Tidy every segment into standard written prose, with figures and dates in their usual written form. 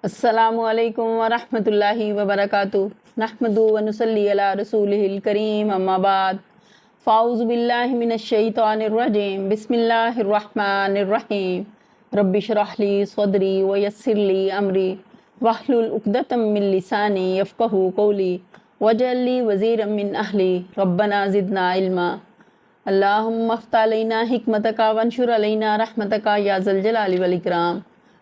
السلام علیکم ورحمۃ اللہ وبرکاتہ نحمدہ ونصلی علی رسولہ الکریم اما بعد فاعوذ باللہ من الشیطان الرجیم بسم اللہ الرحمن الرحیم رب اشرح لی صدری ویسر لی امری واحلل عقدۃ من لسانی یفقہوا قولی واجعل لی وزیرا من اہلی ربنا زدنا علما اللہم افتح علینا حکمتک وانشر علینا رحمتک یا ذا الجلال والاکرام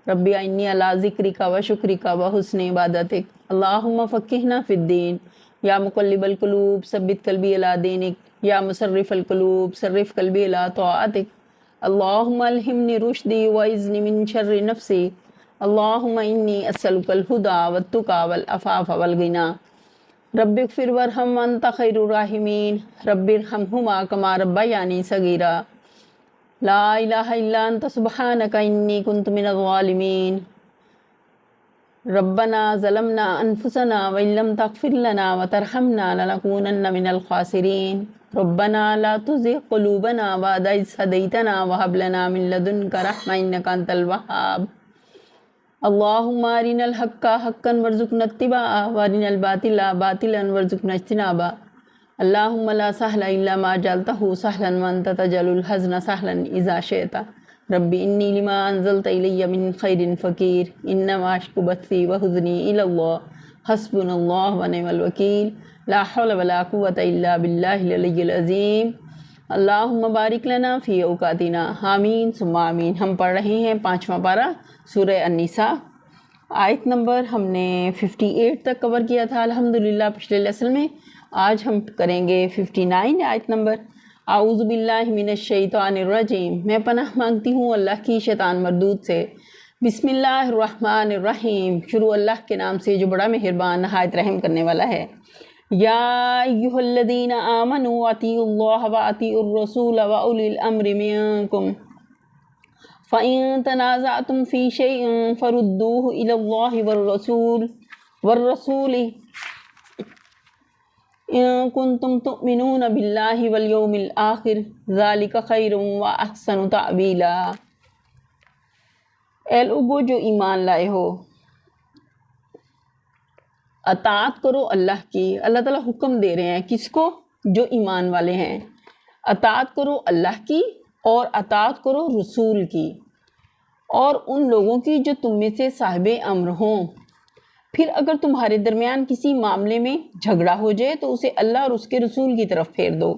ربی انی علی ذکرک و شکرک و حسن عبادتک اللہم فقہنا فی الدین یا مقلب القلوب ثبت قلبی علی دینک یا مصرف القلوب صرف قلبی علی طاعتک اللہم الہمنی رشدی وعذنی من شر نفسی اللہم انی اسألک الہدی والتقی والعفاف والغنی رب اغفر وارحم وانت خیر الراحمین رب ارحمہما کما ربیانی صغیرا لا الہ الا انت سبحانک انی کنت من الظالمین ربنا ظلمنا انفسنا وان لم تغفر لنا وترحمنا لنکونن من الخاسرین ربنا لا تزغ قلوبنا بعد اذ ہدیتنا وہب لنا من لدنک رحمۃ انک انت الوہاب اللہم ارنا الحق حقا وارزقنا اتباعہ وارنا الباطل باطلا وارزقنا اجتنابہ اللہم لا سہل الا ما جعلتہ سہلا وانت تجعل الحزن سہلا اذا شئت ربی انی لما انزلت الی من خیر فقیر انما اشکو بثی وحزنی الی اللہ حسبنا اللہ ونعم الوکیل لا حول ولا قوة الا باللہ العلی العظیم اللہم بارک لنا فی اوقاتنا آمین ثم آمین۔ ہم پڑھ رہے ہیں 5واں پارہ سورہ النساء، آیت نمبر ہم نے 58 تک کور کیا تھا الحمدللہ پچھلے لیسن میں۔ آج ہم کریں گے 59 آیت نمبر۔ اعوذ باللہ من الشیطان الرجیم، میں پناہ مانگتی ہوں اللہ کی شیطان مردود سے۔ بسم اللہ الرحمن الرحیم، شروع اللہ کے نام سے جو بڑا مہربان نہایت رحم کرنے والا ہے۔ یا ایھا الذین آمنوا اطیعوا اللہ واطیعوا الرسول واولی الامر منکم فإن تنازعتم فی شیء فردوہ الی اللہ والرسول ان کنتم تؤمنون باللہ والیوم الآخر ذالک خیر واحسن تعویلا۔ اے لوگو جو ایمان لائے ہو، اطاعت کرو اللہ کی۔ اللہ تعالیٰ حکم دے رہے ہیں کس کو؟ جو ایمان والے ہیں۔ اطاعت کرو اللہ کی اور اطاعت کرو رسول کی اور ان لوگوں کی جو تم میں سے صاحب امر ہوں۔ پھر اگر تمہارے درمیان کسی معاملے میں جھگڑا ہو جائے تو اسے اللہ اور اس کے رسول کی طرف پھیر دو۔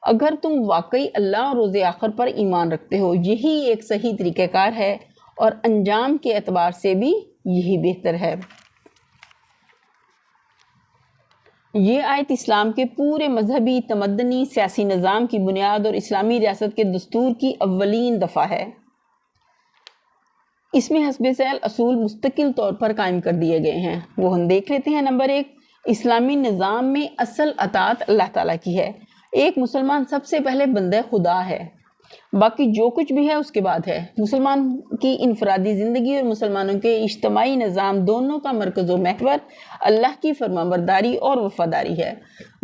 اگر تم واقعی اللہ اور روز آخر پر ایمان رکھتے ہو، یہی ایک صحیح طریقہ کار ہے اور انجام کے اعتبار سے بھی یہی بہتر ہے۔ یہ آیت اسلام کے پورے مذہبی، تمدنی، سیاسی نظام کی بنیاد اور اسلامی ریاست کے دستور کی اولین دفعہ ہے۔ اس میں حسب ذیل اصول مستقل طور پر قائم کر دیے گئے ہیں، وہ ہم دیکھ لیتے ہیں۔ نمبر 1، اسلامی نظام میں اصل اطاعت اللہ تعالیٰ کی ہے۔ ایک مسلمان سب سے پہلے بندہ خدا ہے، باقی جو کچھ بھی ہے اس کے بعد ہے۔ مسلمان کی انفرادی زندگی اور مسلمانوں کے اجتماعی نظام دونوں کا مرکز و محور اللہ کی فرمانبرداری اور وفاداری ہے۔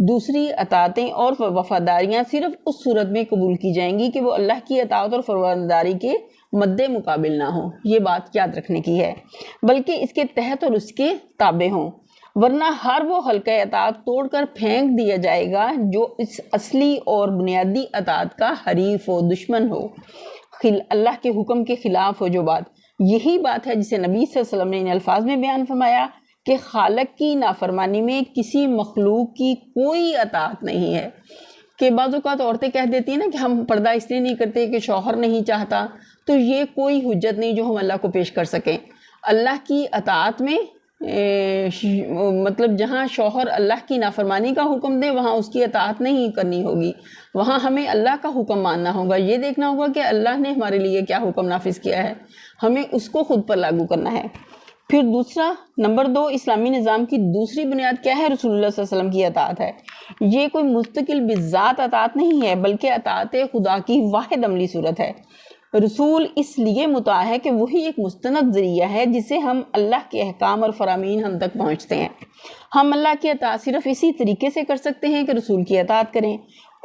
دوسری اطاعتیں اور وفاداریاں صرف اس صورت میں قبول کی جائیں گی کہ وہ اللہ کی اطاعت اور فرمانبرداری کے مد مقابل نہ ہوں۔ یہ بات یاد رکھنے کی ہے، بلکہ اس کے تحت اور اس کے تابع ہوں، ورنہ ہر وہ حلقہ اطاعت توڑ کر پھینک دیا جائے گا جو اس اصلی اور بنیادی اطاعت کا حریف ہو، دشمن ہو، اللہ کے حکم کے خلاف ہو جو بات۔ یہی بات ہے جسے نبی صلی اللہ علیہ وسلم نے ان الفاظ میں بیان فرمایا کہ خالق کی نافرمانی میں کسی مخلوق کی کوئی اطاعت نہیں ہے۔ کہ بعض اوقات عورتیں کہہ دیتی ہیں نا کہ ہم پردہ اس لیے نہیں کرتے کہ شوہر نہیں چاہتا، تو یہ کوئی حجت نہیں جو ہم اللہ کو پیش کر سکیں۔ اللہ کی اطاعت میں مطلب جہاں شوہر اللہ کی نافرمانی کا حکم دے وہاں اس کی اطاعت نہیں کرنی ہوگی، وہاں ہمیں اللہ کا حکم ماننا ہوگا۔ یہ دیکھنا ہوگا کہ اللہ نے ہمارے لیے کیا حکم نافذ کیا ہے، ہمیں اس کو خود پر لاگو کرنا ہے۔ پھر دوسرا، نمبر 2، اسلامی نظام کی دوسری بنیاد کیا ہے؟ رسول اللہ صلی اللہ علیہ وسلم کی اطاعت ہے۔ یہ کوئی مستقل بذات اطاعت نہیں ہے، بلکہ اطاعت خدا کی واحد عملی صورت ہے۔ رسول اس لیے مطاع ہے کہ وہی ایک مستند ذریعہ ہے جسے ہم اللہ کے احکام اور فرامین ہم تک پہنچتے ہیں۔ ہم اللہ کی اطاعت صرف اسی طریقے سے کر سکتے ہیں کہ رسول کی اطاعت کریں۔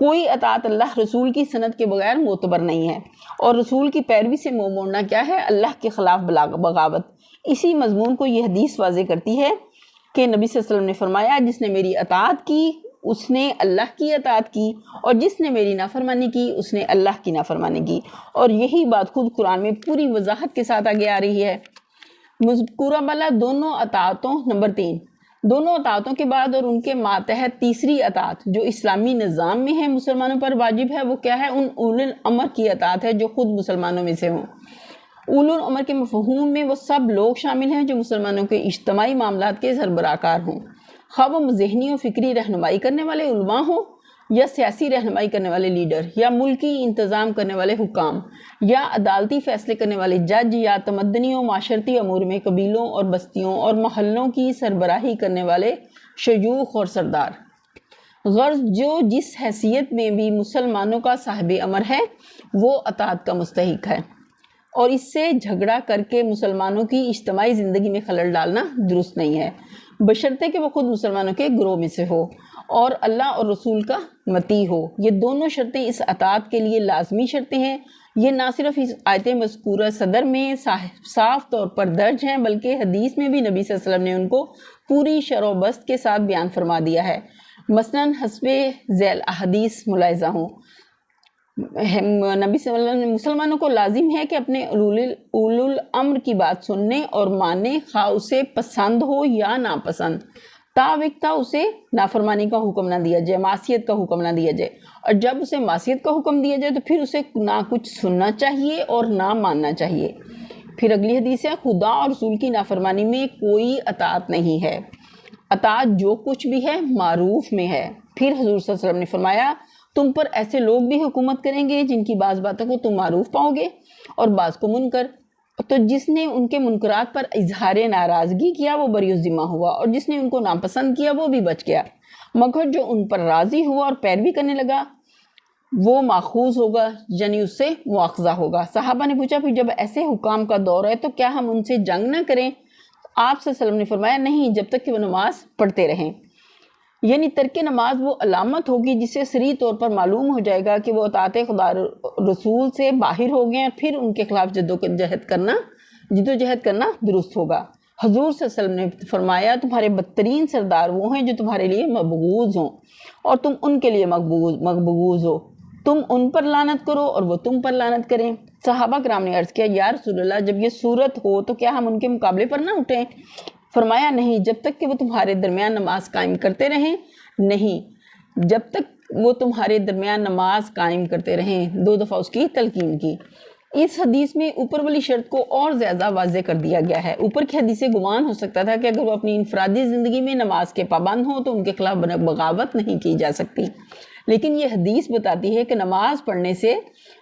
کوئی اطاعت اللہ رسول کی سند کے بغیر معتبر نہیں ہے، اور رسول کی پیروی سے منہ موڑنا کیا ہے؟ اللہ کے خلاف بغاوت۔ اسی مضمون کو یہ حدیث واضح کرتی ہے کہ نبی صلی اللہ علیہ وسلم نے فرمایا، جس نے میری اطاعت کی اس نے اللہ کی اطاعت کی، اور جس نے میری نافرمانی کی اس نے اللہ کی نافرمانی کی۔ اور یہی بات خود قرآن میں پوری وضاحت کے ساتھ آگے آ رہی ہے۔ مذکورہ والا دونوں اطاعتوں، نمبر 3، دونوں اطاعتوں کے بعد اور ان کے ماتحت تیسری اطاعت جو اسلامی نظام میں ہے مسلمانوں پر واجب ہے، وہ کیا ہے؟ ان اولو الامر کی اطاعت ہے جو خود مسلمانوں میں سے ہوں۔ اولو الامر کے مفہوم میں وہ سب لوگ شامل ہیں جو مسلمانوں کے اجتماعی معاملات کے سربراہ کار ہوں، خواہ وہ ذہنی و فکری رہنمائی کرنے والے علماء ہوں، یا سیاسی رہنمائی کرنے والے لیڈر، یا ملکی انتظام کرنے والے حکام، یا عدالتی فیصلے کرنے والے جج، یا تمدنی و معاشرتی امور میں قبیلوں اور بستیوں اور محلوں کی سربراہی کرنے والے شیوخ اور سردار۔ غرض جو جس حیثیت میں بھی مسلمانوں کا صاحب امر ہے وہ اطاعت کا مستحق ہے، اور اس سے جھگڑا کر کے مسلمانوں کی اجتماعی زندگی میں خلل ڈالنا درست نہیں ہے، بشرطے کہ وہ خود مسلمانوں کے گروہ میں سے ہو اور اللہ اور رسول کا مطیع ہو۔ یہ دونوں شرطیں اس اطاعت کے لیے لازمی شرطیں ہیں۔ یہ نہ صرف اس آیت مذکورہ صدر میں صاف طور پر درج ہیں، بلکہ حدیث میں بھی نبی صلی اللہ علیہ وسلم نے ان کو پوری شرح و بست کے ساتھ بیان فرما دیا ہے۔ مثلاً حسب ذیل احادیث ملاحظہ ہوں، نبی صلی اللہ علیہ وسلم مسلمانوں کو لازم ہے کہ اپنے اولو الامر کی بات سننے اور ماننے، خواہ اسے پسند ہو یا ناپسند، تاوقتا اسے نافرمانی کا حکم نہ دیا جائے، معصیت کا حکم نہ دیا جائے، اور جب اسے معصیت کا حکم دیا جائے تو پھر اسے نہ کچھ سننا چاہیے اور نہ ماننا چاہیے۔ پھر اگلی حدیث ہے، خدا اور رسول کی نافرمانی میں کوئی اطاعت نہیں ہے، اطاعت جو کچھ بھی ہے معروف میں ہے۔ پھر حضور صلی اللہ علیہ وسلم نے فرمایا، تم پر ایسے لوگ بھی حکومت کریں گے جن کی بعض باتوں کو تم معروف پاؤ گے اور بعض کو منکر، تو جس نے ان کے منکرات پر اظہار ناراضگی کیا وہ بری الذمہ ہوا، اور جس نے ان کو ناپسند کیا وہ بھی بچ گیا، مگر جو ان پر راضی ہوا اور پیروی کرنے لگا وہ ماخوذ ہوگا، یعنی اس سے مواخذہ ہوگا۔ صحابہ نے پوچھا، پھر جب ایسے حکام کا دور ہے تو کیا ہم ان سے جنگ نہ کریں؟ آپ صلی اللہ علیہ وسلم نے فرمایا، نہیں، جب تک کہ وہ نماز پڑھتے رہیں۔ یعنی ترک نماز وہ علامت ہوگی جس سے صریح طور پر معلوم ہو جائے گا کہ وہ اطاعت خدا رسول سے باہر ہو گئے ہیں، پھر ان کے خلاف جد و جہد کرنا درست ہوگا۔ حضور صلی اللہ علیہ وسلم نے فرمایا، تمہارے بدترین سردار وہ ہیں جو تمہارے لیے مبغوض ہوں اور تم ان کے لیے مبغوض ہو، تم ان پر لعنت کرو اور وہ تم پر لعنت کریں۔ صحابہ کرام نے عرض کیا، یا رسول اللہ، جب یہ صورت ہو تو کیا ہم ان کے مقابلے پر نہ اٹھیں؟ فرمایا، نہیں، جب تک کہ وہ تمہارے درمیان نماز قائم کرتے رہیں، نہیں، جب تک وہ تمہارے درمیان نماز قائم کرتے رہیں۔ 2 دفعہ اس کی تلقین کی۔ اس حدیث میں اوپر والی شرط کو اور زیادہ واضح کر دیا گیا ہے۔ اوپر کی حدیث سے گمان ہو سکتا تھا کہ اگر وہ اپنی انفرادی زندگی میں نماز کے پابند ہوں تو ان کے خلاف بغاوت نہیں کی جا سکتی، لیکن یہ حدیث بتاتی ہے کہ نماز پڑھنے سے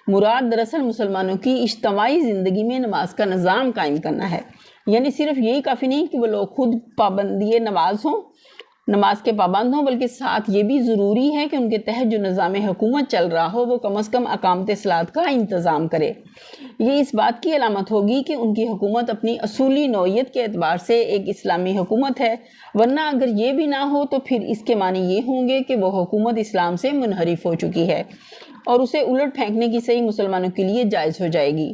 مراد دراصل مسلمانوں کی اجتماعی زندگی میں نماز کا نظام قائم کرنا ہے۔ یعنی صرف یہی کافی نہیں کہ وہ لوگ خود پابندی نماز کے پابند ہوں، بلکہ ساتھ یہ بھی ضروری ہے کہ ان کے تحت جو نظام حکومت چل رہا ہو وہ کم از کم اقامت صلاۃ کا انتظام کرے۔ یہ اس بات کی علامت ہوگی کہ ان کی حکومت اپنی اصولی نوعیت کے اعتبار سے ایک اسلامی حکومت ہے، ورنہ اگر یہ بھی نہ ہو تو پھر اس کے معنی یہ ہوں گے کہ وہ حکومت اسلام سے منحرف ہو چکی ہے اور اسے الٹ پھینکنے کی صحیح مسلمانوں کے لیے جائز ہو جائے گی۔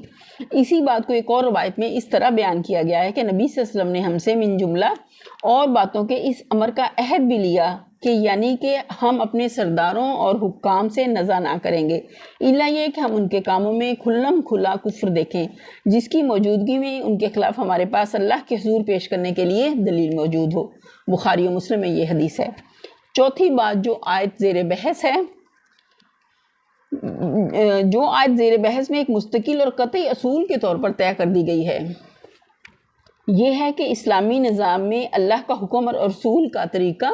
اسی بات کو ایک اور روایت میں اس طرح بیان کیا گیا ہے کہ نبی صلی اللہ علیہ وسلم نے ہم سے من جملہ اور باتوں کے اس امر کا عہد بھی لیا کہ یعنی کہ ہم اپنے سرداروں اور حکام سے نزع نہ کریں گے، الا یہ کہ ہم ان کے کاموں میں کھلم کھلا کفر دیکھیں جس کی موجودگی میں ان کے خلاف ہمارے پاس اللہ کے حضور پیش کرنے کے لیے دلیل موجود ہو۔ بخاری و مسلم میں یہ حدیث ہے۔ چوتھی بات جو آیت زیر بحث میں ایک مستقل اور قطعی اصول کے طور پر طے کر دی گئی ہے، یہ ہے کہ اسلامی نظام میں اللہ کا حکم اور رسول کا طریقہ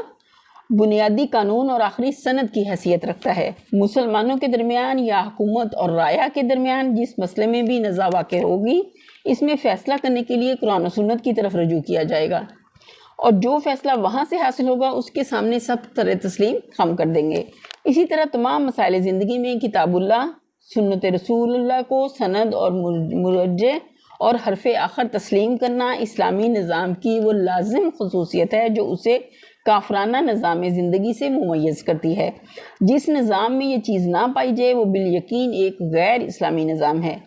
بنیادی قانون اور آخری سند کی حیثیت رکھتا ہے۔ مسلمانوں کے درمیان یا حکومت اور رعایا کے درمیان جس مسئلے میں بھی نزاع واقع ہوگی، اس میں فیصلہ کرنے کے لیے قرآن و سنت کی طرف رجوع کیا جائے گا، اور جو فیصلہ وہاں سے حاصل ہوگا اس کے سامنے سب طرح تسلیم خم کر دیں گے۔ اسی طرح تمام مسائل زندگی میں کتاب اللہ، سنت رسول اللہ کو سند اور مرجع اور حرف آخر تسلیم کرنا اسلامی نظام کی وہ لازم خصوصیت ہے جو اسے کافرانہ نظام زندگی سے ممیز کرتی ہے۔ جس نظام میں یہ چیز نہ پائی جائے وہ بالیقین ایک غیر اسلامی نظام ہے۔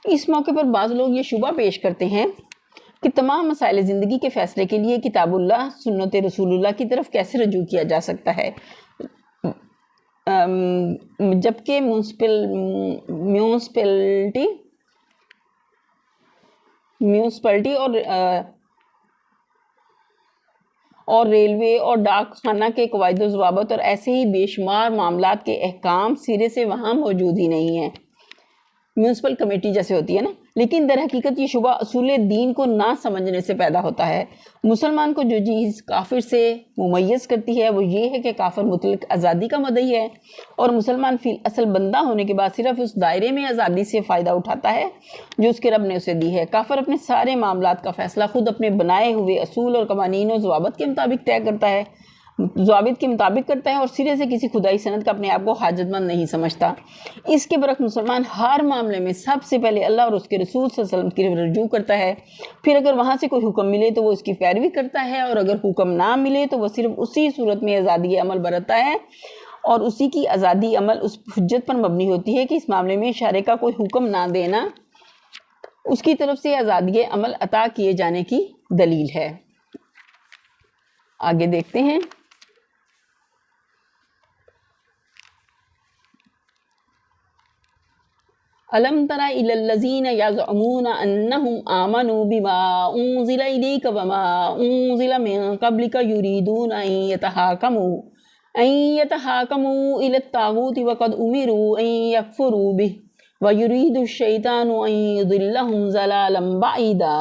اس موقع پر بعض لوگ یہ شبہ پیش کرتے ہیں کہ تمام مسائل زندگی کے فیصلے کے لیے کتاب اللہ، سنت رسول اللہ کی طرف کیسے رجوع کیا جا سکتا ہے، جبکہ میونسپلٹی اور ریلوے اور ڈاک خانہ کے قواعد و ضوابط اور ایسے ہی بے شمار معاملات کے احکام سرے سے وہاں موجود ہی نہیں ہیں، میونسپل کمیٹی جیسے ہوتی ہے نا۔ لیکن در حقیقت یہ شبہ اصول دین کو نہ سمجھنے سے پیدا ہوتا ہے۔ مسلمان کو جو چیز کافر سے ممیز کرتی ہے وہ یہ ہے کہ کافر مطلق آزادی کا مدعی ہے اور مسلمان فی اصل بندہ ہونے کے بعد صرف اس دائرے میں آزادی سے فائدہ اٹھاتا ہے جو اس کے رب نے اسے دی ہے۔ کافر اپنے سارے معاملات کا فیصلہ خود اپنے بنائے ہوئے اصول اور قوانین و ضوابط کے مطابق طے کرتا ہے، اور سرے سے کسی خدائی سند کا اپنے آپ کو حاجت مند نہیں سمجھتا۔ اس کے برعکس مسلمان ہر معاملے میں سب سے پہلے اللہ اور اس کے رسول صلی اللہ علیہ وسلم کی طرف رجوع کرتا ہے، پھر اگر وہاں سے کوئی حکم ملے تو وہ اس کی پیروی کرتا ہے، اور اگر حکم نہ ملے تو وہ صرف اسی صورت میں آزادی عمل برتتا ہے، اور اسی کی آزادی عمل اس حجت پر مبنی ہوتی ہے کہ اس معاملے میں شارع کا کوئی حکم نہ دینا اس کی طرف سے آزادی عمل عطا کیے جانے کی دلیل ہے۔ آگے دیکھتے ہیں۔ أَلَمْ تَرَ إِلَى الَّذِينَ يَزْعُمُونَ أَنَّهُمْ آمَنُوا بِمَا أُنزِلَ إِلَيْكَ وَمَا أُنزِلَ مِن قَبْلِكَ يُرِيدُونَ أَن يَتَحَاكَمُوا إِلَى الطَّاغُوتِ وَقَدْ أُمِرُوا أَن يَكْفُرُوا بِهِ وَيُرِيدُ الشَّيْطَانُ أَن يُضِلَّهُمْ ضَلَالًا بَعِيدًا۔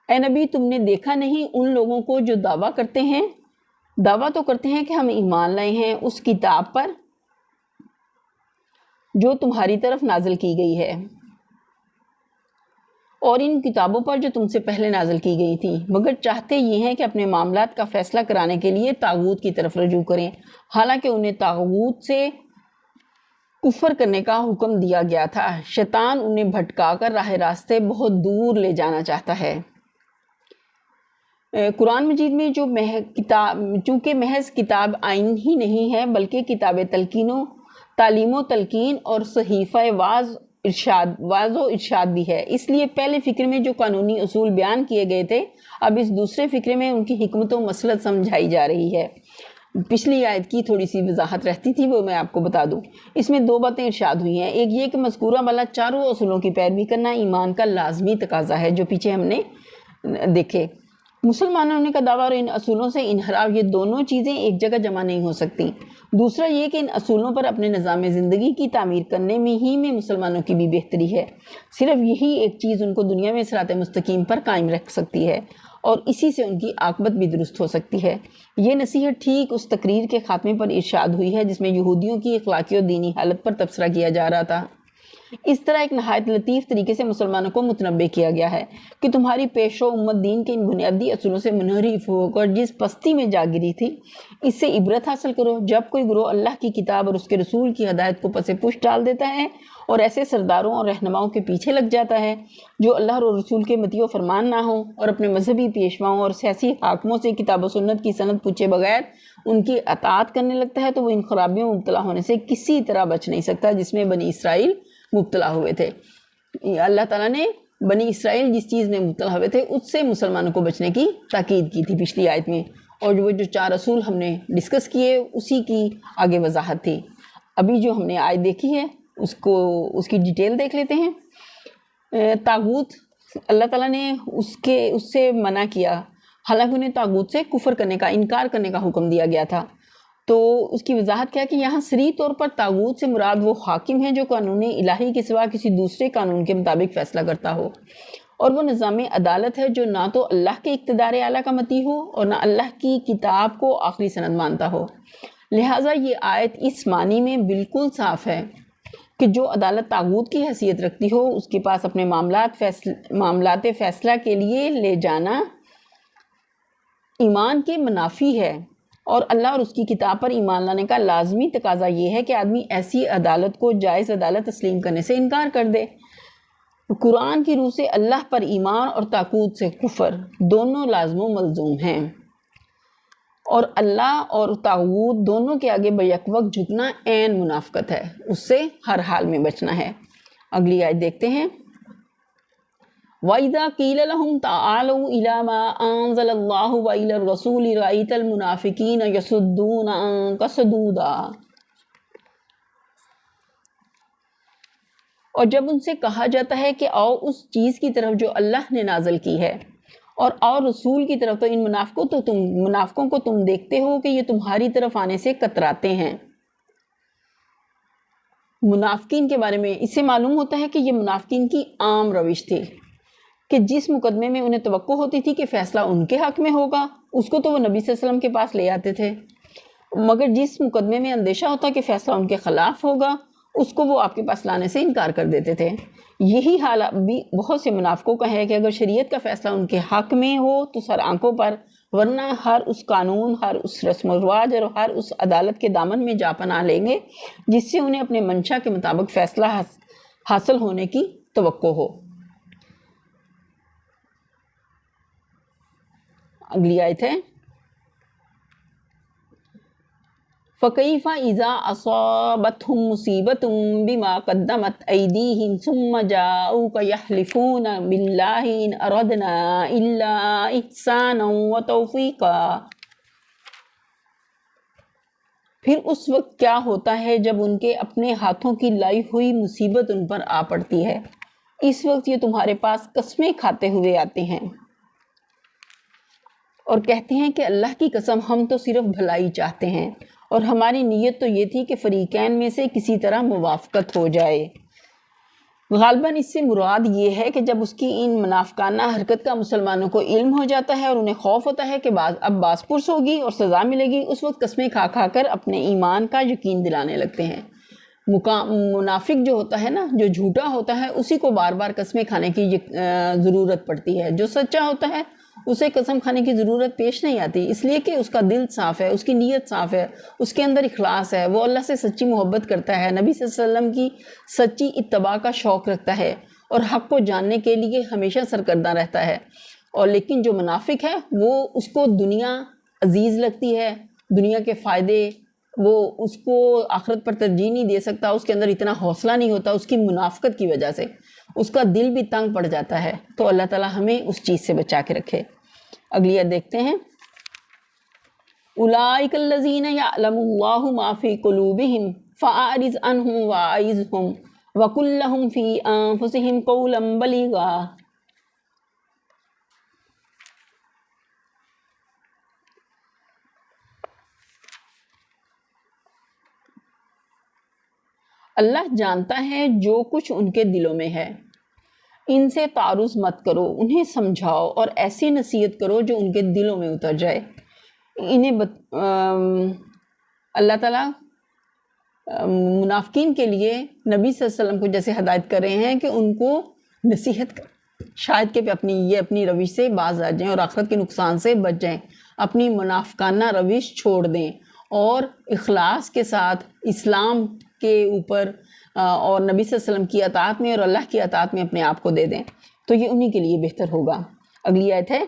اے نبی، تم نے دیکھا نہیں ان لوگوں کو جو دعویٰ تو کرتے ہیں کہ ہم ایمان لائے ہیں اس کتاب پر جو تمہاری طرف نازل کی گئی ہے اور ان کتابوں پر جو تم سے پہلے نازل کی گئی تھی، مگر چاہتے یہ ہیں کہ اپنے معاملات کا فیصلہ کرانے کے لیے طاغوت کی طرف رجوع کریں، حالانکہ انہیں طاغوت سے کفر کرنے کا حکم دیا گیا تھا۔ شیطان انہیں بھٹکا کر راہ راست سے بہت دور لے جانا چاہتا ہے۔ قرآن مجید میں چونکہ محض کتاب آئین ہی نہیں ہے بلکہ کتاب تعلیم و تلقین اور صحیفہ واعظ و ارشاد بھی ہے، اس لیے پہلے فکر میں جو قانونی اصول بیان کیے گئے تھے اب اس دوسرے فکر میں ان کی حکمت و مصلحت سمجھائی جا رہی ہے۔ پچھلی آیت کی تھوڑی سی وضاحت رہتی تھی، وہ میں آپ کو بتا دوں۔ اس میں دو باتیں ارشاد ہوئی ہیں، ایک یہ کہ مذکورہ والا چاروں اصولوں کی پیروی کرنا ایمان کا لازمی تقاضا ہے جو پیچھے ہم نے دیکھے۔ مسلمان ہونے کا دعویٰ اور ان اصولوں سے انحراف، یہ دونوں چیزیں ایک جگہ جمع نہیں ہو سکتی۔ دوسرا یہ کہ ان اصولوں پر اپنے نظام زندگی کی تعمیر کرنے میں مسلمانوں کی بھی بہتری ہے۔ صرف یہی ایک چیز ان کو دنیا میں صراط مستقیم پر قائم رکھ سکتی ہے اور اسی سے ان کی عاقبت بھی درست ہو سکتی ہے۔ یہ نصیحت ٹھیک اس تقریر کے خاتمے پر ارشاد ہوئی ہے جس میں یہودیوں کی اخلاقی اور دینی حالت پر تبصرہ کیا جا رہا تھا۔ اس طرح ایک نہایت لطیف طریقے سے مسلمانوں کو متنبہ کیا گیا ہے کہ تمہاری پیشو امت دین کے ان بنیادی اصولوں سے منحرف ہو کر جس پستی میں جا گری تھی اس سے عبرت حاصل کرو۔ جب کوئی گروہ اللہ کی کتاب اور اس کے رسول کی ہدایت کو پس پشت ڈال دیتا ہے اور ایسے سرداروں اور رہنماؤں کے پیچھے لگ جاتا ہے جو اللہ اور رسول کے مطیع و فرمان نہ ہوں اور اپنے مذہبی پیشواؤں اور سیاسی حاکموں سے کتاب و سنت کی سند پوچھے بغیر ان کی اطاعت کرنے لگتا ہے تو وہ ان خرابیوں میں مبتلا ہونے سے کسی طرح بچ نہیں سکتا جس میں بنی اسرائیل مبتلا ہوئے تھے۔ اللہ تعالیٰ نے بنی اسرائیل جس چیز میں مبتلا ہوئے تھے اس سے مسلمانوں کو بچنے کی تاکید کی تھی پچھلی آیت میں، اور وہ جو 4 اصول ہم نے ڈسکس کیے اسی کی آگے وضاحت تھی۔ ابھی جو ہم نے آیت دیکھی ہے اس کی ڈیٹیل دیکھ لیتے ہیں۔ طاغوت، اللہ تعالیٰ نے اس سے منع کیا، حالانکہ انہیں طاغوت سے کفر کرنے کا، انکار کرنے کا حکم دیا گیا تھا۔ تو اس کی وضاحت کیا کہ یہاں صریح طور پر طاغوت سے مراد وہ حاکم ہے جو قانون الہی کے سوا کسی دوسرے قانون کے مطابق فیصلہ کرتا ہو، اور وہ نظام عدالت ہے جو نہ تو اللہ کے اقتدار اعلیٰ کا مطیع ہو اور نہ اللہ کی کتاب کو آخری سند مانتا ہو۔ لہٰذا یہ آیت اس معنی میں بالکل صاف ہے کہ جو عدالت طاغوت کی حیثیت رکھتی ہو اس کے پاس اپنے معاملات فیصلہ کے لیے لے جانا ایمان کے منافی ہے، اور اللہ اور اس کی کتاب پر ایمان لانے کا لازمی تقاضا یہ ہے کہ آدمی ایسی عدالت کو جائز عدالت تسلیم کرنے سے انکار کر دے۔ قرآن کی روح سے اللہ پر ایمان اور طاغوت سے کفر دونوں لازم و ملزوم ہیں، اور اللہ اور طاغوت دونوں کے آگے بیک وقت جھکنا عین منافقت ہے، اس سے ہر حال میں بچنا ہے۔ اگلی آیت دیکھتے ہیں، وَإِذَا قِيلَ لَهُمْ تَعَالَوْا إِلَىٰ مَا أَنزَلَ اللَّهُ وَإِلَى الرَّسُولِ رَأَيْتَ الْمُنَافِقِينَ يَصُدُّونَ عَنكَ صُدُودًا۔ اور جب ان سے کہا جاتا ہے کہ آؤ اس چیز کی طرف جو اللہ نے نازل کی ہے اور آؤ رسول کی طرف، تو ان منافقوں کو تم دیکھتے ہو کہ یہ تمہاری طرف آنے سے کتراتے ہیں۔ منافقین کے بارے میں اس سے معلوم ہوتا ہے کہ یہ منافقین کی عام روش تھی کہ جس مقدمے میں انہیں توقع ہوتی تھی کہ فیصلہ ان کے حق میں ہوگا، اس کو تو وہ نبی صلی اللہ علیہ وسلم کے پاس لے آتے تھے، مگر جس مقدمے میں اندیشہ ہوتا کہ فیصلہ ان کے خلاف ہوگا، اس کو وہ آپ کے پاس لانے سے انکار کر دیتے تھے۔ یہی حال بھی بہت سے منافقوں کا ہے کہ اگر شریعت کا فیصلہ ان کے حق میں ہو تو سر آنکھوں پر، ورنہ ہر اس قانون، ہر اس رسم و رواج اور ہر اس عدالت کے دامن میں جا پناہ لیں گے جس سے انہیں اپنے منشا کے مطابق فیصلہ حاصل ہونے کی توقع ہو۔ اگلی آیت ہے، فَكَيْفَ إِذَا أَصَابَتْهُم مُّصِيبَةٌ بِمَا قَدَّمَتْ أَيْدِيهِمْ ثُمَّ جَاءُوكَ يَحْلِفُونَ بِاللَّهِ إِنْ أَرَدْنَا إِلَّا إِحْسَانًا وَتَوْفِيقًا۔ پھر اس وقت کیا ہوتا ہے جب ان کے اپنے ہاتھوں کی لائی ہوئی مصیبت ان پر آ پڑتی ہے، اس وقت یہ تمہارے پاس قسمیں کھاتے ہوئے آتے ہیں اور کہتے ہیں کہ اللہ کی قسم ہم تو صرف بھلائی چاہتے ہیں اور ہماری نیت تو یہ تھی کہ فریقین میں سے کسی طرح موافقت ہو جائے۔ غالباً اس سے مراد یہ ہے کہ جب اس کی ان منافقانہ حرکت کا مسلمانوں کو علم ہو جاتا ہے اور انہیں خوف ہوتا ہے کہ اب باز پرس ہوگی اور سزا ملے گی، اس وقت قسمیں کھا کھا کر اپنے ایمان کا یقین دلانے لگتے ہیں۔ منافق جو ہوتا ہے نا، جو جھوٹا ہوتا ہے، اسی کو بار بار قسمیں کھانے کی ضرورت پڑتی ہے۔ جو سچا ہوتا ہے اسے قسم کھانے کی ضرورت پیش نہیں آتی، اس لیے کہ اس کا دل صاف ہے، اس کی نیت صاف ہے، اس کے اندر اخلاص ہے، وہ اللہ سے سچی محبت کرتا ہے، نبی صلی اللہ علیہ وسلم کی سچی اتباع کا شوق رکھتا ہے اور حق کو جاننے کے لیے ہمیشہ سرگرداں رہتا ہے۔ اور لیکن جو منافق ہے وہ اس کو دنیا عزیز لگتی ہے، دنیا کے فائدے، وہ اس کو آخرت پر ترجیح نہیں دے سکتا، اس کے اندر اتنا حوصلہ نہیں ہوتا، اس کی منافقت کی وجہ سے اس کا دل بھی تنگ پڑ جاتا ہے۔ تو اللہ تعالیٰ ہمیں اس چیز سے بچا کے رکھے۔ اگلی آیت دیکھتے ہیں، اولئک الذین یعلم اللہ ما فی قلوبہم فاعرض عنہم واعظہم وقل لہم فی انفسہم قولا بلیغا۔ اللہ جانتا ہے جو کچھ ان کے دلوں میں ہے، ان سے تعارض مت کرو، انہیں سمجھاؤ اور ایسی نصیحت کرو جو ان کے دلوں میں اتر جائے۔ اللہ تعالیٰ منافقین کے لیے نبی صلی اللہ علیہ وسلم کو جیسے ہدایت کر رہے ہیں کہ ان کو نصیحت شاید کہ اپنی روش سے باز آ جائیں اور آخرت کے نقصان سے بچ جائیں، اپنی منافقانہ روش چھوڑ دیں اور اخلاص کے ساتھ اسلام کے اوپر اور نبی صلی اللہ علیہ وسلم کی اطاعت میں اور اللہ کی اطاعت میں اپنے آپ کو دے دیں، تو یہ انہی کے لیے بہتر ہوگا۔ اگلی آیت ہے،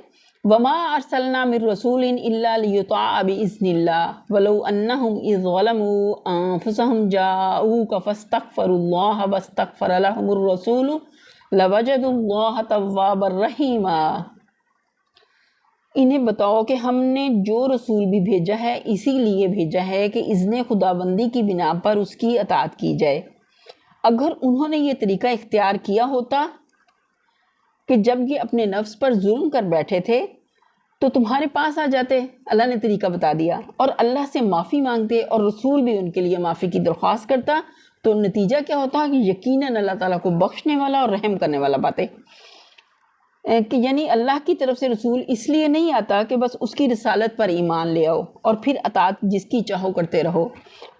وَمَا أَرْسَلْنَا مِن رَّسُولٍ إِلَّا لِيُطَاعَ بِإِذْنِ اللَّهِ وَلَوْ أَنَّهُمْ إِذْ ظَلَمُوا أَنفُسَهُمْ جَاءُوكَ فَاسْتَغْفَرُوا اللَّهَ وَاسْتَغْفَرَ لَهُمُ الرَّسُولُ لَوَجَدُوا اللَّهَ تَوَّابًا رَّحِيمًا۔ انہیں بتاؤ کہ ہم نے جو رسول بھی بھیجا ہے اسی لیے بھیجا ہے کہ اذن خداوندی کی بنا پر اس کی اطاعت کی جائے۔ اگر انہوں نے یہ طریقہ اختیار کیا ہوتا کہ جب یہ اپنے نفس پر ظلم کر بیٹھے تھے تو تمہارے پاس آ جاتے، اللہ نے طریقہ بتا دیا، اور اللہ سے معافی مانگتے اور رسول بھی ان کے لیے معافی کی درخواست کرتا، تو نتیجہ کیا ہوتا کہ یقیناً اللہ تعالیٰ کو بخشنے والا اور رحم کرنے والا باتیں کہ یعنی اللہ کی طرف سے رسول اس لیے نہیں آتا کہ بس اس کی رسالت پر ایمان لے آؤ اور پھر اطاعت جس کی چاہو کرتے رہو،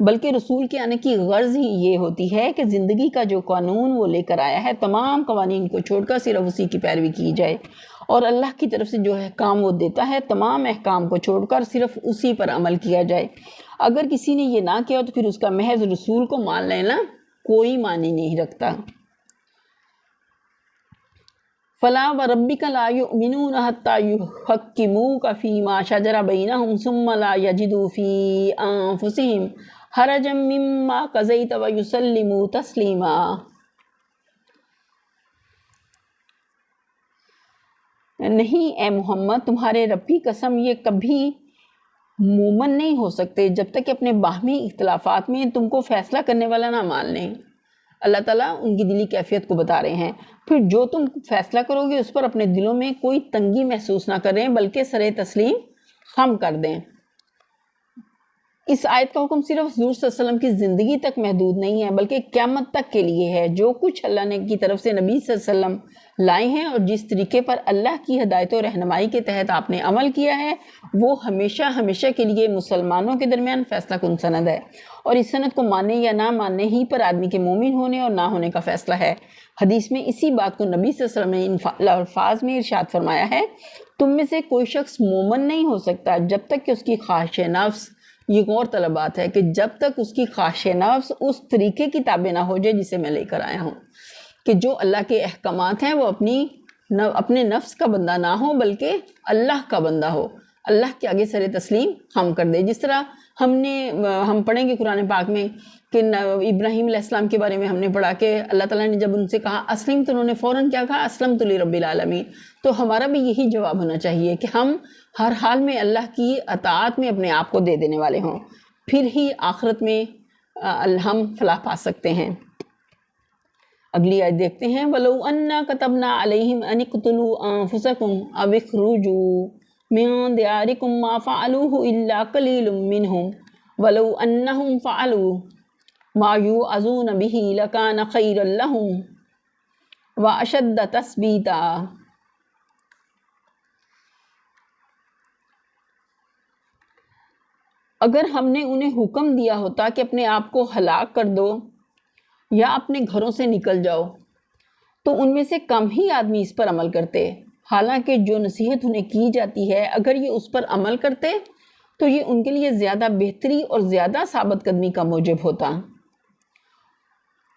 بلکہ رسول کے آنے کی غرض ہی یہ ہوتی ہے کہ زندگی کا جو قانون وہ لے کر آیا ہے تمام قوانین کو چھوڑ کر صرف اسی کی پیروی کی جائے، اور اللہ کی طرف سے جو احکام وہ دیتا ہے تمام احکام کو چھوڑ کر صرف اسی پر عمل کیا جائے۔ اگر کسی نے یہ نہ کیا تو پھر اس کا محض رسول کو مان لینا کوئی معنی نہیں رکھتا۔ فلا وربک لا یؤمنون حتی یحکموک فیما شجر بینہم ثم لا یجدوا فی انفسہم حرجا مما قضیت ویسلموا تسلیما۔ نہیں اے محمد، تمہارے رب کی قسم، یہ کبھی مومن نہیں ہو سکتے جب تک کہ اپنے باہمی اختلافات میں تم کو فیصلہ کرنے والا نہ مان لیں۔ اللہ تعالیٰ ان کی دلی کیفیت کو بتا رہے ہیں۔ پھر جو تم فیصلہ کرو گے اس پر اپنے دلوں میں کوئی تنگی محسوس نہ کریں بلکہ سر تسلیم خم کر دیں۔ اس آیت کا حکم صرف حضور صلی اللہ علیہ وسلم کی زندگی تک محدود نہیں ہے بلکہ قیامت تک کے لیے ہے۔ جو کچھ اللہ نے کی طرف سے نبی صلی اللہ علیہ وسلم لائے ہیں اور جس طریقے پر اللہ کی ہدایت و رہنمائی کے تحت آپ نے عمل کیا ہے وہ ہمیشہ ہمیشہ کے لیے مسلمانوں کے درمیان فیصلہ کن سند ہے، اور اس سند کو ماننے یا نہ ماننے ہی پر آدمی کے مومن ہونے اور نہ ہونے کا فیصلہ ہے۔ حدیث میں اسی بات کو نبی صلی اللہ علیہ وسلم نے ان الفاظ میں ارشاد فرمایا ہے، تم میں سے کوئی شخص مومن نہیں ہو سکتا جب تک کہ اس کی خواہش نفس، یہ غور طلب بات ہے کہ جب تک اس کی خواہش نفس اس طریقے کی تابع نہ ہو جائے جسے میں لے کر آیا ہوں، کہ جو اللہ کے احکامات ہیں وہ اپنے نفس کا بندہ نہ ہو بلکہ اللہ کا بندہ ہو، اللہ کے آگے سر تسلیم خم کر دے۔ جس طرح ہم پڑھیں گے قرآن پاک میں کہ ابراہیم علیہ السلام کے بارے میں ہم نے پڑھا کہ اللہ تعالیٰ نے جب ان سے کہا اسلم تو انہوں نے فوراً کیا کہا، اسلمت لرب العالمین۔ تو ہمارا بھی یہی جواب ہونا چاہیے کہ ہم ہر حال میں اللہ کی اطاعت میں اپنے آپ کو دے دینے والے ہوں، پھر ہی آخرت میں ہم فلاح پا سکتے ہیں۔ اگلی آیت دیکھتے ہیں، وَلَوْ أَنَّا كَتَبْنَا عَلَيْهِمْ أَنِ اقْتُلُوا أَنفُسَكُمْ أَوِ اخْرُجُوا مِن دِيَارِكُمْ مَا فَعَلُوهُ إِلَّا قَلِيلٌ مِّنْهُمْ وَلَوْ أَنَّهُمْ فَعَلُوا مَا يُوعَظُونَ بِهِ لَكَانَ خَيْرًا لَّهُمْ وَأَشَدَّ تَثْبِيتًا۔ اگر ہم نے انہیں حکم دیا ہوتا کہ اپنے آپ کو ہلاک کر دو یا اپنے گھروں سے نکل جاؤ تو ان میں سے کم ہی آدمی اس پر عمل کرتے، حالانکہ جو نصیحت انہیں کی جاتی ہے اگر یہ اس پر عمل کرتے تو یہ ان کے لیے زیادہ بہتری اور زیادہ ثابت قدمی کا موجب ہوتا،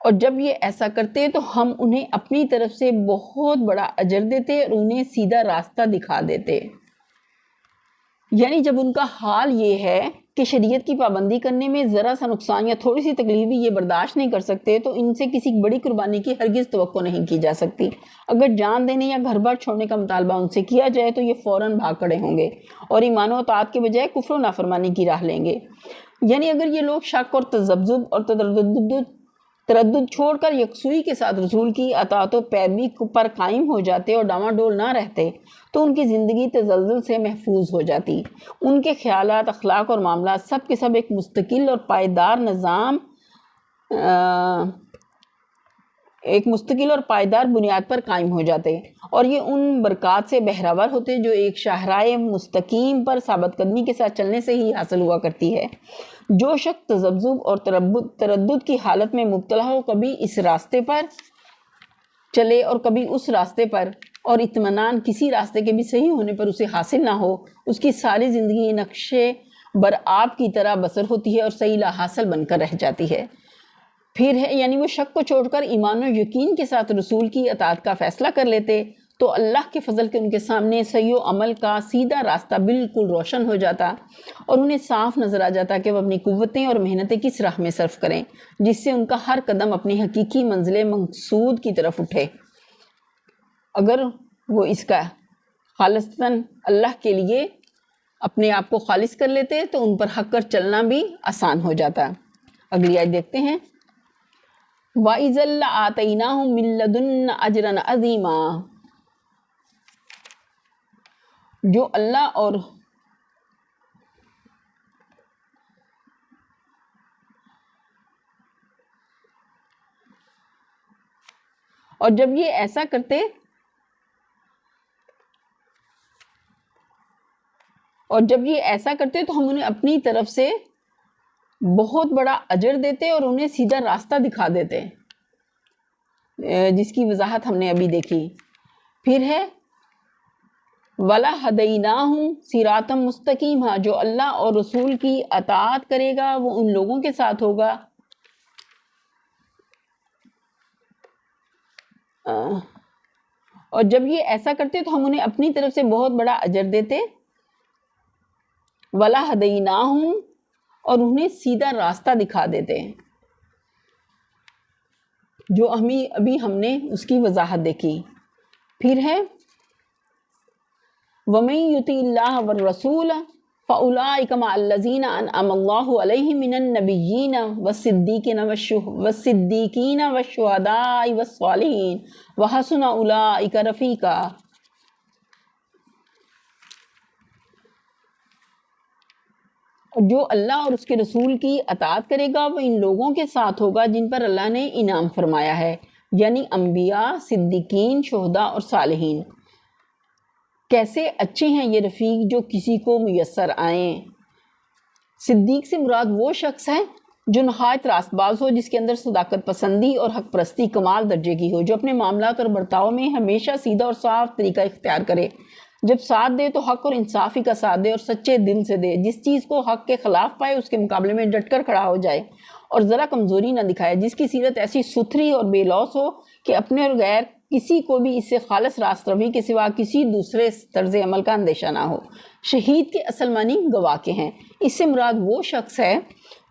اور جب یہ ایسا کرتے تو ہم انہیں اپنی طرف سے بہت بڑا اجر دیتے اور انہیں سیدھا راستہ دکھا دیتے۔ یعنی جب ان کا حال یہ ہے کہ شریعت کی پابندی کرنے میں ذرا سا نقصان یا تھوڑی سی تکلیف بھی یہ برداشت نہیں کر سکتے تو ان سے کسی بڑی قربانی کی ہرگز توقع نہیں کی جا سکتی۔ اگر جان دینے یا گھر بار چھوڑنے کا مطالبہ ان سے کیا جائے تو یہ فوراً بھاگ کھڑے ہوں گے اور ایمان و اطاعت کے بجائے کفر و نافرمانی کی راہ لیں گے۔ یعنی اگر یہ لوگ شک اور تذبذب اور تردد چھوڑ کر یکسوئی کے ساتھ رسول کی اطاعت و پیروی پر قائم ہو جاتے اور ڈاواڈول نہ رہتے تو ان کی زندگی تزلزل سے محفوظ ہو جاتی۔ ان کے خیالات، اخلاق اور معاملات سب کے سب ایک مستقل اور پائیدار نظام، ایک مستقل اور پائیدار بنیاد پر قائم ہو جاتے اور یہ ان برکات سے بہرور ہوتے جو ایک شاہراہ مستقیم پر ثابت قدمی کے ساتھ چلنے سے ہی حاصل ہوا کرتی ہے۔ جو شخص تذبذب اور تردد کی حالت میں مبتلا ہو، کبھی اس راستے پر چلے اور کبھی اس راستے پر، اور اطمینان کسی راستے کے بھی صحیح ہونے پر اسے حاصل نہ ہو، اس کی ساری زندگی نقشے برآب کی طرح بسر ہوتی ہے اور صحیح لا حاصل بن کر رہ جاتی ہے۔ پھر ہے یعنی وہ شک کو چھوڑ کر ایمان و یقین کے ساتھ رسول کی اطاعت کا فیصلہ کر لیتے تو اللہ کے فضل کے ان کے سامنے صحیح و عمل کا سیدھا راستہ بالکل روشن ہو جاتا اور انہیں صاف نظر آ جاتا کہ وہ اپنی قوتیں اور محنتیں کس راہ میں صرف کریں جس سے ان کا ہر قدم اپنی حقیقی منزل مقصود کی طرف اٹھے۔ اگر وہ اس کا خالصتاً اللہ کے لیے اپنے آپ کو خالص کر لیتے تو ان پر حق کر چلنا بھی آسان ہو جاتا۔ اگلی آیت دیکھتے ہیں، وَإِذًا لَّآتَيْنَاهُم مِّن لَّدُنَّا أَجْرًا عَظِيمًا۔ جو اللہ اور جب یہ ایسا کرتے تو ہم انہیں اپنی طرف سے بہت بڑا اجر دیتے اور انہیں سیدھا راستہ دکھا دیتے، جس کی وضاحت ہم نے ابھی دیکھی۔ پھر ہے وَلَهَدَيْنَاهُمْ صِرَاطًا مُسْتَقِيمًا۔ جو اللہ اور رسول کی اطاعت کرے گا وہ ان لوگوں کے ساتھ ہوگا اور جب یہ ایسا کرتے تو ہم انہیں اپنی طرف سے بہت بڑا اجر دیتے. وَلَهَدَيْنَاهُمْ، اور انہیں سیدھا راستہ دکھا دیتے، جو ابھی ہم نے اس کی وضاحت دیکھی. پھر ہے وَمَن يُطِعِ اللَّهَ وَالرَّسُولَ فَأُولَٰئِكَ مَعَ الَّذِينَ أَنْعَمَ اللَّهُ عَلَيْهِم مِّنَ النَّبِيِّينَ وَالصِّدِّيقِينَ وَالشُّهَدَاءِ وَالصَّالِحِينَ وَحَسُنَ أُولَٰئِكَ رَفِيقًا. اور جو اللہ اور اس کے رسول کی اطاعت کرے گا وہ ان لوگوں کے ساتھ ہوگا جن پر اللہ نے انعام فرمایا ہے، یعنی انبیاء، صدیقین، شہداء اور صالحین. کیسے اچھے ہیں یہ رفیق جو کسی کو میسر آئیں. صدیق سے مراد وہ شخص ہے جو نہایت راست باز ہو، جس کے اندر صداقت پسندی اور حق پرستی کمال درجے کی ہو، جو اپنے معاملات اور برتاؤ میں ہمیشہ سیدھا اور صاف طریقہ اختیار کرے. جب ساتھ دے تو حق اور انصافی کا ساتھ دے اور سچے دل سے دے. جس چیز کو حق کے خلاف پائے اس کے مقابلے میں ڈٹ کر کھڑا ہو جائے اور ذرا کمزوری نہ دکھائے. جس کی سیرت ایسی ستھری اور بے لوث ہو کہ اپنے اور غیر کسی کو بھی اس سے خالص راست روی کے سوا کسی دوسرے طرز عمل کا اندیشہ نہ ہو. شہید کے اصل معنی گواہ کے ہیں. اس سے مراد وہ شخص ہے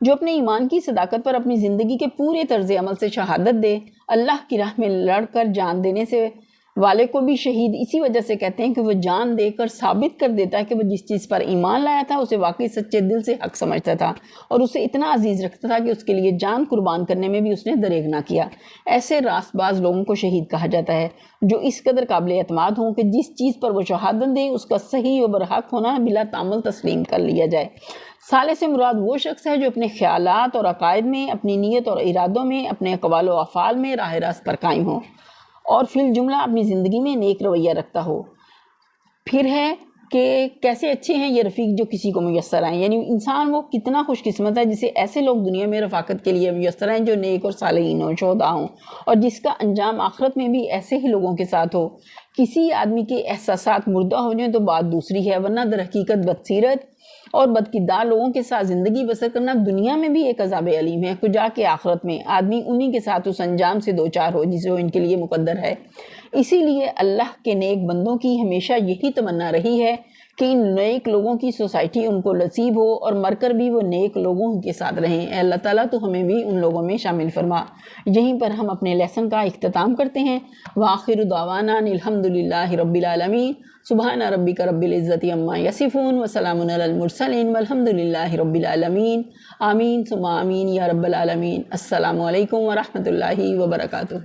جو اپنے ایمان کی صداقت پر اپنی زندگی کے پورے طرز عمل سے شہادت دے. اللہ کی راہ میں لڑ کر جان دینے سے والے کو بھی شہید اسی وجہ سے کہتے ہیں کہ وہ جان دے کر ثابت کر دیتا ہے کہ وہ جس چیز پر ایمان لایا تھا اسے واقعی سچے دل سے حق سمجھتا تھا اور اسے اتنا عزیز رکھتا تھا کہ اس کے لیے جان قربان کرنے میں بھی اس نے دریغ نہ کیا. ایسے راست باز لوگوں کو شہید کہا جاتا ہے جو اس قدر قابل اعتماد ہوں کہ جس چیز پر وہ شہادت دیں اس کا صحیح و برحق ہونا بلا تعمل تسلیم کر لیا جائے. صالح سے مراد وہ شخص ہے جو اپنے خیالات اور عقائد میں، اپنی نیت اور ارادوں میں، اپنے اقوال و افعال میں راہ راست پر قائم ہو اور فی الجملہ اپنی زندگی میں نیک رویہ رکھتا ہو. پھر ہے کہ کیسے اچھے ہیں یہ رفیق جو کسی کو میسر آئیں، یعنی انسان وہ کتنا خوش قسمت ہے جسے ایسے لوگ دنیا میں رفاقت کے لیے میسر آئیں جو نیک اور صالحین ہوں، شہداء ہوں، اور جس کا انجام آخرت میں بھی ایسے ہی لوگوں کے ساتھ ہو. کسی آدمی کے احساسات مردہ ہو جائیں تو بات دوسری ہے، ورنہ در حقیقت بدسیرت اور بدکردار لوگوں کے ساتھ زندگی بسر کرنا دنیا میں بھی ایک عذاب علیم ہے، کجا کے آخرت میں آدمی انہی کے ساتھ اس انجام سے دوچار ہو جسے وہ ان کے لیے مقدر ہے. اسی لیے اللہ کے نیک بندوں کی ہمیشہ یہی تمنا رہی ہے کہ ان نیک لوگوں کی سوسائٹی ان کو نصیب ہو اور مر کر بھی وہ نیک لوگوں کے ساتھ رہیں. اے اللہ تعالیٰ تو ہمیں بھی ان لوگوں میں شامل فرما. یہیں پر ہم اپنے لیسن کا اختتام کرتے ہیں. وآخر دعوانا الحمد للہ رب العالمین. سبحان ربک رب العزت عما یصفون وسلام علی المرسلین والحمد للہ رب العالمین. آمین ثم آمین یا رب العالمین. السلام علیکم ورحمۃ اللہ وبرکاتہ.